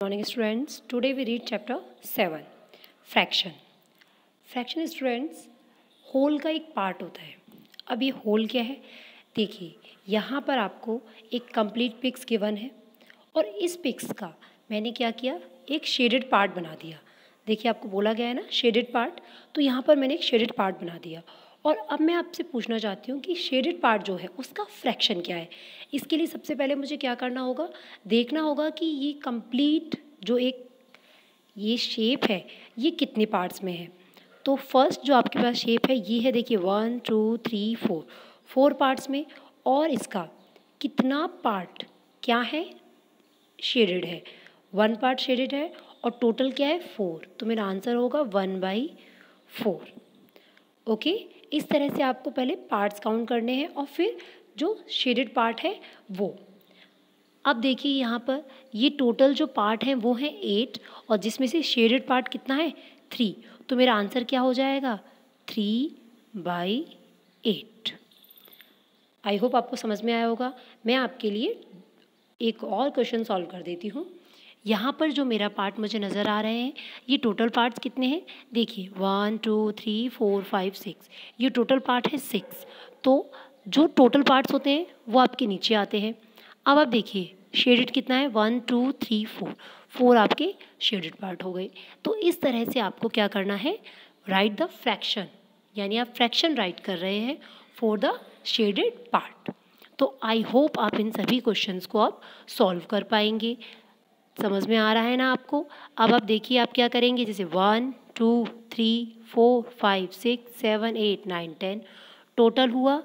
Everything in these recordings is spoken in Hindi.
Morning students, today we read chapter 7 fraction. Fraction students whole का एक पार्ट होता है। अब ये होल क्या है, देखिए यहाँ पर आपको एक कंप्लीट पिक्स गिवन है और इस पिक्स का मैंने क्या किया, एक शेडेड पार्ट बना दिया। देखिए आपको बोला गया है ना शेडेड पार्ट, तो यहाँ पर मैंने एक शेडेड पार्ट बना दिया। और अब मैं आपसे पूछना चाहती हूँ कि शेडेड पार्ट जो है उसका फ्रैक्शन क्या है। इसके लिए सबसे पहले मुझे क्या करना होगा, देखना होगा कि ये कंप्लीट जो एक ये शेप है ये कितने पार्ट्स में है। तो फर्स्ट जो आपके पास शेप है ये है, देखिए 1 2 3 4 4 पार्ट्स में, और इसका कितना पार्ट क्या है, शेडेड है। 1 पार्ट शेडेड है और टोटल क्या है 4, तो मेरा आंसर होगा 1/4। ओके, इस तरह से आपको पहले पार्ट्स काउंट करने हैं और फिर जो शेडेड पार्ट है वो। अब देखिए यहाँ पर ये टोटल जो पार्ट हैं वो हैं 8 और जिसमें से शेडेड पार्ट कितना है 3, तो मेरा आंसर क्या हो जाएगा 3/8। आई होप आपको समझ में आया होगा। मैं आपके लिए एक और क्वेश्चन सॉल्व कर देती हूँ। यहाँ पर जो मेरा पार्ट मुझे नज़र आ रहे हैं ये टोटल पार्ट्स कितने हैं, देखिए 1 2 3 4 5 6, ये टोटल पार्ट है 6। तो जो टोटल पार्ट्स होते हैं वो आपके नीचे आते हैं। अब आप देखिए शेडेड कितना है 1 2 3 4, 4 आपके शेडेड पार्ट हो गए। तो इस तरह से आपको क्या करना है, राइट द फ्रैक्शन, यानी आप फ्रैक्शन राइट कर रहे हैं फॉर द शेडेड पार्ट। तो आई होप आप इन सभी क्वेश्चंस को आप सॉल्व कर पाएंगे। समझ में आ रहा है ना आपको। अब आप देखिए आप क्या करेंगे, जैसे 1 2 3 4 5 6 7 8 9 10, टोटल हुआ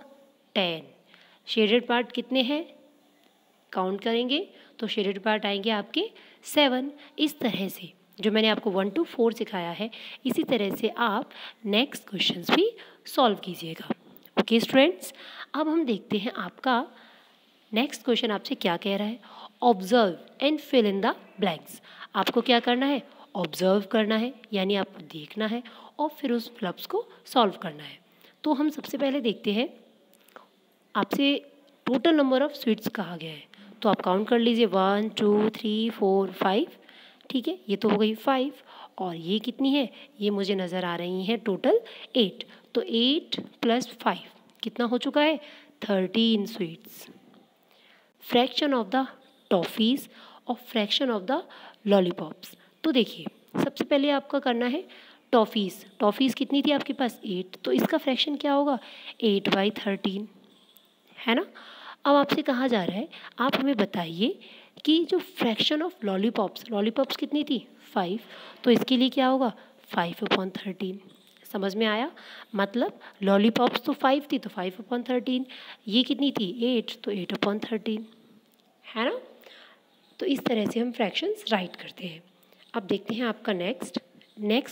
10। शेडेड पार्ट कितने हैं काउंट करेंगे तो शेडेड पार्ट आएंगे आपके 7। इस तरह से जो मैंने आपको 1 to 4 सिखाया है इसी तरह से आप नेक्स्ट क्वेश्चंस भी सॉल्व कीजिएगा। ओके स्टूडेंट्स, अब हम देखते हैं आपका नेक्स्ट क्वेश्चन आपसे क्या कह रहा है। Observe and fill in the blanks. आपको क्या करना है, ऑब्जर्व करना है, यानी आपको देखना है और फिर उस फ्लप्स को सॉल्व करना है। तो हम सबसे पहले देखते हैं, आपसे टोटल नंबर ऑफ स्वीट्स कहा गया है, तो आप काउंट कर लीजिए 1 2 3 4 5। ठीक है, ये तो हो गई 5 और ये कितनी है, ये मुझे नज़र आ रही हैं टोटल 8। तो 8 + 5 कितना हो चुका है 13 sweets. Fraction of the toffees और फ्रैक्शन ऑफ द लॉलीपॉप्स। तो देखिए सबसे पहले आपका करना है टॉफ़ीज़। टॉफ़ीज़ कितनी थी आपके पास 8, तो इसका फ्रैक्शन क्या होगा 8/13, है ना। अब आपसे कहा जा रहा है आप हमें बताइए कि जो फ्रैक्शन ऑफ लॉलीपॉप्स, लॉलीपॉप्स कितनी थी 5, तो इसके लिए क्या होगा 5/13। समझ में आया, मतलब लॉलीपॉप्स तो 5 थी तो 5/13, ये कितनी थी 8, तो 8/13, है ना। तो इस तरह से हम फ्रैक्शंस राइट करते हैं। अब देखते हैं आपका नेक्स्ट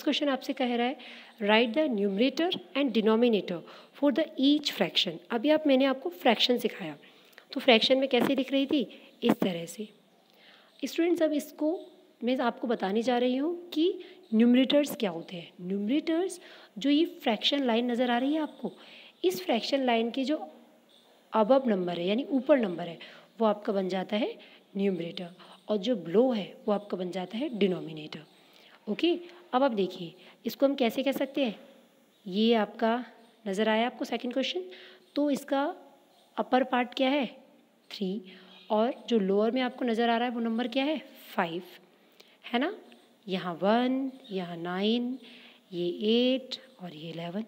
क्वेश्चन आपसे कह रहा है right the numerator and denominator for the each fraction. अभी मैंने आपको फ्रैक्शन सिखाया, तो फ्रैक्शन में कैसे दिख रही थी, इस तरह से। स्टूडेंट्स अब इसको मैं आपको बताने जा रही हूँ कि न्यूमरेटर्स क्या होते हैं। न्यूमरेटर्स, जो ये फ्रैक्शन लाइन नज़र आ रही है आपको, इस फ्रैक्शन लाइन के जो अबव नंबर है यानी ऊपर नंबर है वो आपका बन जाता है न्यूमरेटर और जो बिलो है वो आपका बन जाता है डिनोमिनेटर। ओके, अब आप देखिए इसको हम कैसे कह सकते हैं। ये आपका नज़र आया आपको सेकंड क्वेश्चन, तो इसका अपर पार्ट क्या है 3 और जो लोअर में आपको नज़र आ रहा है वो नंबर क्या है 5, है ना। यहाँ 1, यहाँ 9, ये 8 और ये 11।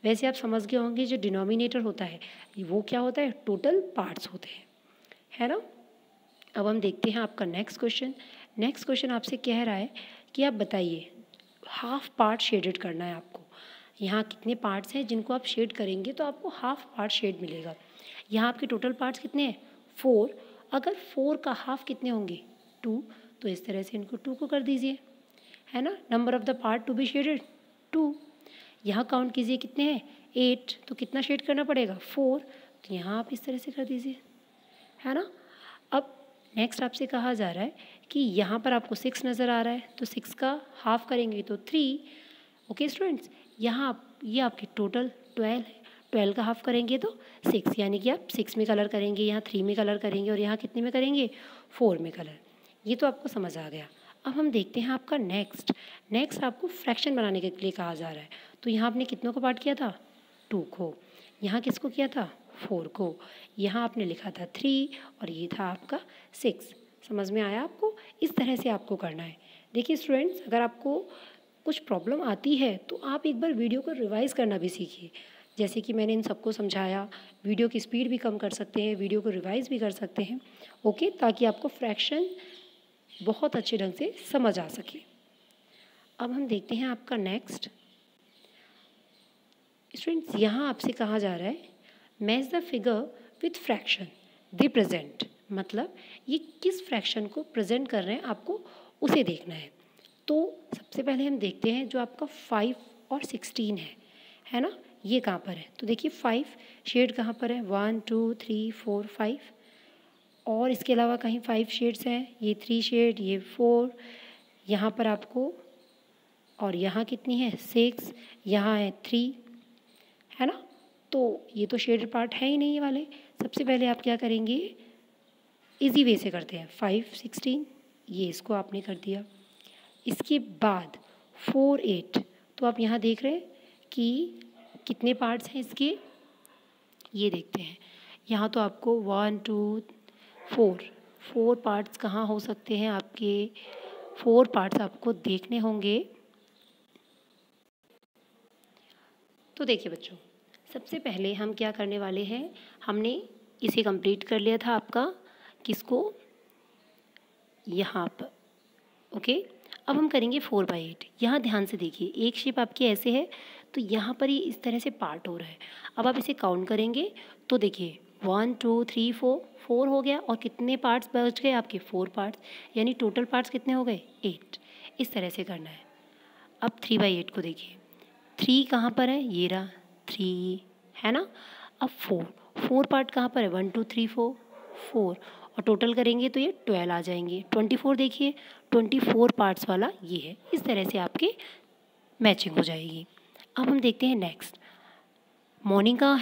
वैसे आप समझ गए होंगे जो डिनोमिनेटर होता है वो क्या होता है, टोटल पार्ट्स होते हैं, है ना। अब हम देखते हैं आपका नेक्स्ट क्वेश्चन आपसे कह रहा है कि आप बताइए हाफ पार्ट शेडेड करना है आपको। यहाँ कितने पार्ट्स हैं जिनको आप शेड करेंगे तो आपको हाफ पार्ट शेड मिलेगा। यहाँ आपके टोटल पार्ट्स कितने हैं 4, अगर 4 का हाफ कितने होंगे 2, तो इस तरह से इनको 2 को कर दीजिए, है ना। Number of the part to be shaded 2। यहाँ काउंट कीजिए कितने हैं 8, तो कितना शेड करना पड़ेगा 4, तो यहाँ आप इस तरह से कर दीजिए, है ना। अब नेक्स्ट आपसे कहा जा रहा है कि यहाँ पर आपको 6 नज़र आ रहा है, तो 6 का हाफ करेंगे तो 3। ओके स्टूडेंट्स, यहाँ ये आपके टोटल 12 है, 12 का हाफ करेंगे तो 6, यानी कि आप 6 में कलर करेंगे, यहाँ 3 में कलर करेंगे और यहाँ कितने में करेंगे 4 में कलर। ये तो आपको समझ आ गया। अब हम देखते हैं आपका नेक्स्ट आपको फ्रैक्शन बनाने के लिए कहा जा रहा है। तो यहाँ आपने कितनों को पार्ट किया था? 2 को। यहाँ किसको किया था? 4 को। यहाँ आपने लिखा था 3 और ये था आपका 6। समझ में आया आपको? इस तरह से आपको करना है। देखिए स्टूडेंट्स, अगर आपको कुछ प्रॉब्लम आती है तो आप एक बार वीडियो को रिवाइज़ करना भी सीखिए। जैसे कि मैंने इन सबको समझाया, वीडियो की स्पीड भी कम कर सकते हैं, वीडियो को रिवाइज़ भी कर सकते हैं, ओके, ताकि आपको फ्रैक्शन बहुत अच्छे ढंग से समझ आ सके। अब हम देखते हैं आपका नेक्स्ट। स्टूडेंट्स, यहाँ आपसे कहा जा रहा है match the figure with fraction they present, मतलब ये किस फ्रैक्शन को प्रेजेंट कर रहे हैं आपको उसे देखना है। तो सबसे पहले हम देखते हैं जो आपका 5 और 16 है ना, ये कहाँ पर है? तो देखिए 5 शेड कहाँ पर है? 1 2 3 4 5, और इसके अलावा कहीं 5 शेड्स हैं, ये 3 शेड, ये 4, यहाँ पर आपको, और यहाँ कितनी है? 6, यहाँ है 3, है ना। तो ये तो शेडेड पार्ट है ही नहीं ये वाले। सबसे पहले आप क्या करेंगे? इजी वे से करते हैं। 5 16, ये इसको आपने कर दिया। इसके बाद 4 8, तो आप यहाँ देख रहे हैं कि कितने पार्ट्स हैं इसके, ये देखते हैं। यहाँ तो आपको 1 2 4 पार्ट्स कहाँ हो सकते हैं आपके? 4 पार्ट्स आपको देखने होंगे। तो देखिए बच्चों, सबसे पहले हम क्या करने वाले हैं, हमने इसे कंप्लीट कर लिया था आपका, किसको? यहाँ पर, ओके। अब हम करेंगे 4/8। यहाँ ध्यान से देखिए, एक शेप आपकी ऐसे है, तो यहाँ पर ही इस तरह से पार्ट हो रहा है। अब आप इसे काउंट करेंगे तो देखिए 1 2 3 4 हो गया, और कितने पार्ट्स बच गए आपके? 4 पार्ट्स, यानी टोटल पार्ट्स कितने हो गए? 8। इस तरह से करना है। अब 3/8 को देखिए, 3 कहाँ पर है? ये रहा 3, है ना। अब 4 पार्ट कहाँ पर है? 1 2 3 4, और टोटल करेंगे तो ये 12 आ जाएंगे। 24 देखिए, 24 पार्ट्स वाला ये है। इस तरह से आपके मैचिंग हो जाएगी। अब हम देखते हैं next. Monica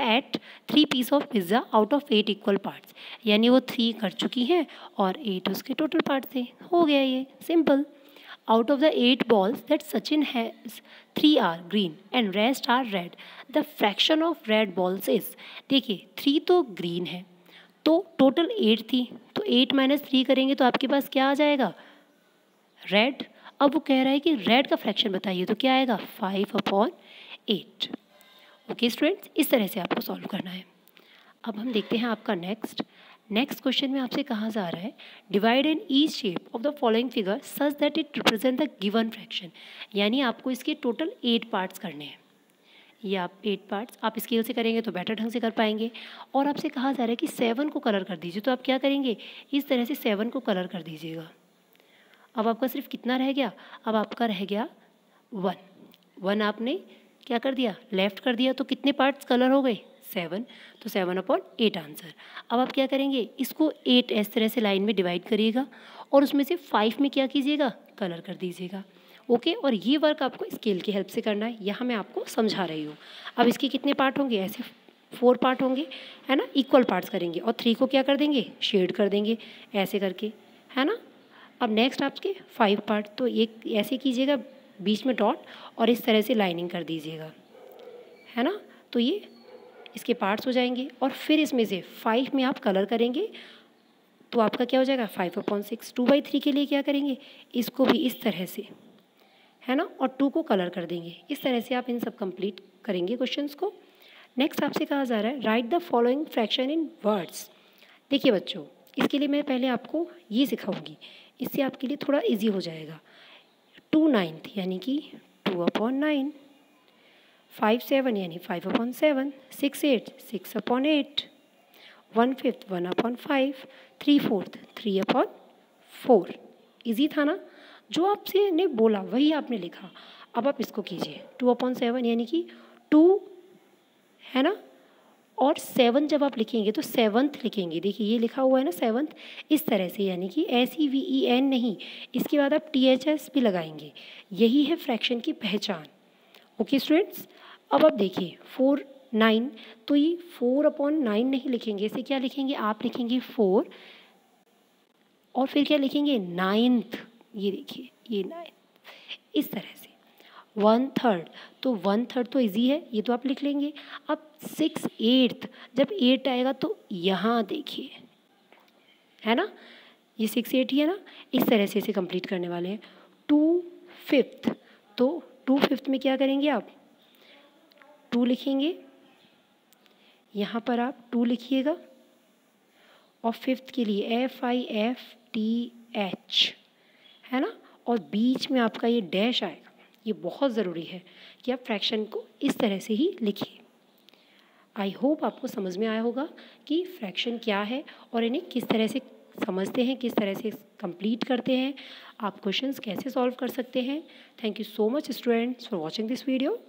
ate 3 piece of pizza out of 8 equal parts, यानी वो 3 कर चुकी हैं और 8 उसके टोटल पार्ट थे। हो गया ये simple. Out of the 8 balls that Sachin has, 3 are green and rest are red. The fraction of red balls is, देखिए 3 तो ग्रीन है, तो टोटल 8 थी, तो 8 - 3 करेंगे तो आपके पास क्या आ जाएगा? रेड। अब वो कह रहा है कि रेड का फ्रैक्शन बताइए, तो क्या आएगा? 5/8। ओके स्टूडेंट्स, इस तरह से आपको सॉल्व करना है। अब हम देखते हैं आपका नेक्स्ट क्वेश्चन में आपसे कहा जा रहा है divide an each shape of the following figure such that it represent the given fraction, यानी आपको इसके टोटल 8 पार्ट्स करने हैं। ये आप 8 पार्ट्स आप स्केल से करेंगे तो बेटर ढंग से कर पाएंगे। और आपसे कहा जा रहा है कि 7 को कलर कर दीजिए, तो आप क्या करेंगे? इस तरह से 7 को कलर कर दीजिएगा। अब आपका सिर्फ कितना रह गया? अब आपका रह गया 1 आपने क्या कर दिया? लेफ्ट कर दिया, तो कितने पार्ट्स कलर हो गए? 7, तो 7/8 आंसर। अब आप क्या करेंगे? इसको 8 इस तरह से लाइन में डिवाइड करिएगा और उसमें से 5 में क्या कीजिएगा? कलर कर दीजिएगा। ओके, और ये वर्क आपको स्केल की हेल्प से करना है, यहाँ मैं आपको समझा रही हूँ। अब इसके कितने पार्ट होंगे? ऐसे 4 पार्ट होंगे, है ना, इक्वल पार्ट्स करेंगे, और 3 को क्या कर देंगे? शेड कर देंगे ऐसे करके, है ना। अब नेक्स्ट आपके 5 पार्ट, तो एक ऐसे कीजिएगा, बीच में डॉट, और इस तरह से लाइनिंग कर दीजिएगा, है ना। तो ये इसके पार्ट्स हो जाएंगे, और फिर इसमें से 5 में आप कलर करेंगे, तो आपका क्या हो जाएगा? 5/6। 2/3 के लिए क्या करेंगे? इसको भी इस तरह से, है ना, और 2 को कलर कर देंगे। इस तरह से आप इन सब कंप्लीट करेंगे क्वेश्चंस को। नेक्स्ट आपसे कहा जा रहा है right the following fraction in words. देखिए बच्चों, इसके लिए मैं पहले आपको ये सिखाऊंगी, इससे आपके लिए थोड़ा ईजी हो जाएगा। 2/9 यानी कि 2/9, 5/7 यानी 5/7, 6/8 6/8, 1/5 1/5, 3/4 3/4। ईजी था ना? जो आपसे ने बोला वही आपने लिखा। अब आप इसको कीजिए, 2/7 यानी कि 2, है ना, और 7 जब आप लिखेंगे तो 7th लिखेंगे। देखिए ये लिखा हुआ है ना 7th, इस तरह से, यानी कि SEVEN नहीं, इसके बाद आप THS भी लगाएंगे। यही है फ्रैक्शन की पहचान। ओके स्टूडेंट्स, अब आप देखिए 4/9, तो ये 4/9 नहीं लिखेंगे, इसे क्या लिखेंगे? आप लिखेंगे 4 और फिर क्या लिखेंगे, 9th, ये देखिए ये 9th, इस तरह से 1/3, तो 1/3 तो इजी है, ये तो आप लिख लेंगे। अब 6/8, जब 8 आएगा तो यहाँ देखिए, है ना, ये 6/8 ही है ना, इस तरह से इसे कंप्लीट करने वाले हैं। 2/5, तो 2/5 में क्या करेंगे आप, 2 लिखेंगे, यहाँ पर आप 2 लिखिएगा, और 5th के लिए FIFTH, है ना, और बीच में आपका ये डैश आएगा। ये बहुत ज़रूरी है कि आप फ्रैक्शन को इस तरह से ही लिखिए। आई होप आपको समझ में आया होगा कि फ्रैक्शन क्या है और इन्हें किस तरह से समझते हैं, किस तरह से कंप्लीट करते हैं, आप क्वेश्चंस कैसे सॉल्व कर सकते हैं। Thank you so much students for watching this video.